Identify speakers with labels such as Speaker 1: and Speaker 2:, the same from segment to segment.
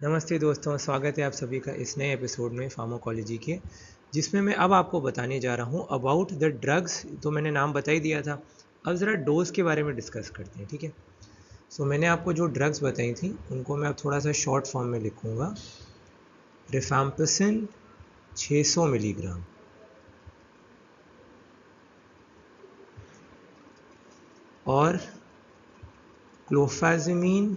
Speaker 1: नमस्ते दोस्तों, स्वागत है आप सभी का इस नए एपिसोड में फार्माकोलॉजी के, जिसमें मैं अब आपको बताने जा रहा हूँ अबाउट द ड्रग्स। तो मैंने नाम बता ही दिया था। अब ज़रा डोज के बारे में डिस्कस करते हैं, ठीक है। मैंने आपको जो ड्रग्स बताई थी उनको मैं अब थोड़ा सा शॉर्ट फॉर्म में लिखूँगा। रिफैम्पिसिन 600 मिलीग्राम और क्लोफेज़िमीन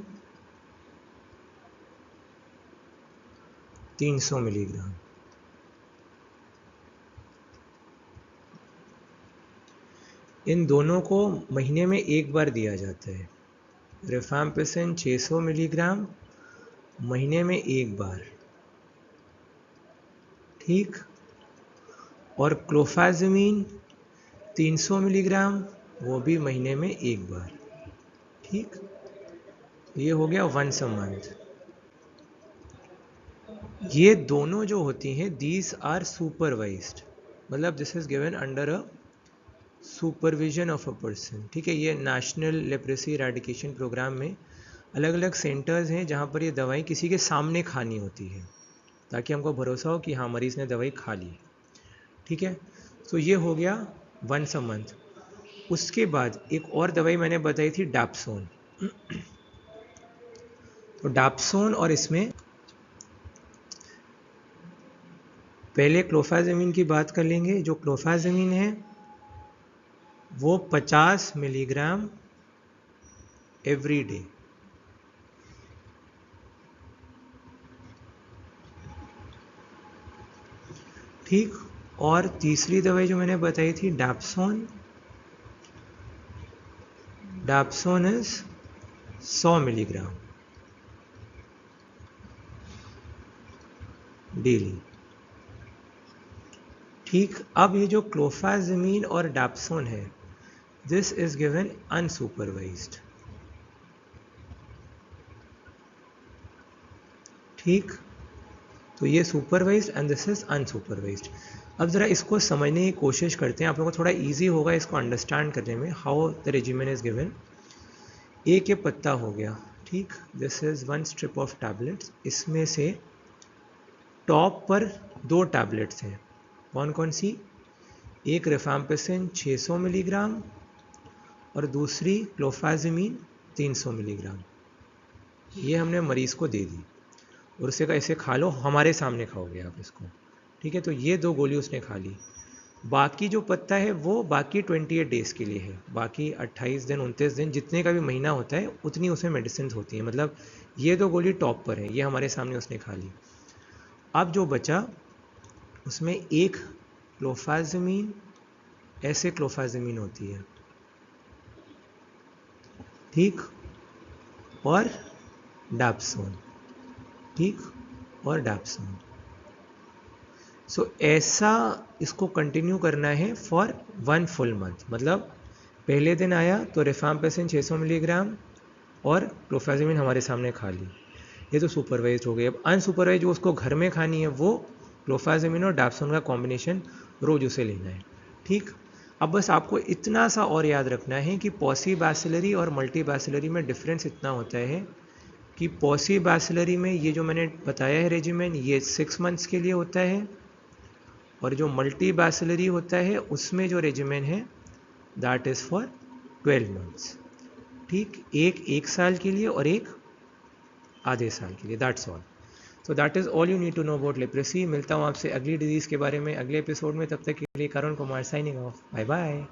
Speaker 1: 300 मिलीग्राम। इन दोनों को महीने में एक बार दिया जाता है। रिफैम्पिसिन 600 मिलीग्राम महीने में एक बार, ठीक। और क्लोफेज़िमीन 300 मिलीग्राम वो भी महीने में एक बार, ठीक। ये हो गया वंस अ मंथ। ये दोनों जो होती हैं दीज आर सुपरवाइज्ड, मतलब this is given under a supervision of a person, ठीक है। ये नेशनल लेप्रेसी इरेडिकेशन प्रोग्राम में अलग अलग सेंटर्स हैं जहाँ पर ये दवाई किसी के सामने खानी होती है, ताकि हमको भरोसा हो कि हाँ मरीज़ ने दवाई खा ली, ठीक है। तो ये हो गया वंस अ मंथ। उसके बाद एक और दवाई मैंने बताई थी डैप्सोन। तो डैप्सोन और इसमें पहले क्लोफेज़िमीन की बात कर लेंगे। जो क्लोफेज़िमीन है वो 50 मिलीग्राम एवरी डे, ठीक। और तीसरी दवाई जो मैंने बताई थी dapsone, dapsone is 100 milligram daily, ठीक। अब ये जो क्लोफेज़िमीन और डैप्सोन है दिस इज गिवन अनसुपरवाइज्ड, ठीक। तो ये supervised and this is unsupervised. अब ज़रा इसको समझने की कोशिश करते हैं, आप लोगों को थोड़ा इजी होगा इसको अंडरस्टैंड करने में। How the regimen is given. एक ये पत्ता हो गया, ठीक। This is one strip of tablets. इसमें से टॉप पर दो टैबलेट्स हैं। कौन कौन सी? एक रिफैम्पिसिन 600 मिलीग्राम और दूसरी क्लोफेज़िमीन 300 मिलीग्राम। ये हमने मरीज़ को दे दी और उसे कहा इसे खा लो, हमारे सामने खाओगे आप इसको, ठीक है। तो ये दो गोली उसने खा ली। बाकी जो पत्ता है वो बाकी 28 डेज़ के लिए है। बाकी 28 दिन 29 दिन जितने का भी महीना होता है उतनी उसमें मेडिसिन होती हैं। मतलब ये दो गोली टॉप पर है, ये हमारे सामने उसने खा ली। अब जो बचा उसमें एक क्लोफेज़िमीन, ऐसे क्लोफेज़िमीन होती है, ठीक। और डैप्सोन, ठीक। और डैप्सोन। ऐसा इसको कंटिन्यू करना है फॉर 1 फुल मंथ। मतलब पहले दिन आया तो रिफैम्पिसिन 600 मिलीग्राम और क्लोफेज़िमीन हमारे सामने खा ली, ये तो सुपरवाइज हो गई। अब अनसुपरवाइज जो उसको घर में खानी है वो क्लोफेज़िमीन और डैप्सोन का कॉम्बिनेशन रोज उसे लेना है, ठीक। अब बस आपको इतना सा और याद रखना है कि पॉलीबैसिलरी और मल्टीबैसिलरी में डिफरेंस इतना होता है कि पॉलीबैसिलरी में ये जो मैंने बताया है रेजिमेन ये 6 मंथ्स के लिए होता है, और जो मल्टीबैसिलरी होता है उसमें जो रेजिमेन है दैट इज़ फॉर 12 मंथ्स, ठीक। एक साल के लिए और एक आधे साल के लिए, that's all. So that is all you need to know about leprosy. मिलता हूँ आपसे अगली डिजीज़ के बारे में अगले एपिसोड में। तब तक के लिए Karun Kumar signing off. Bye bye.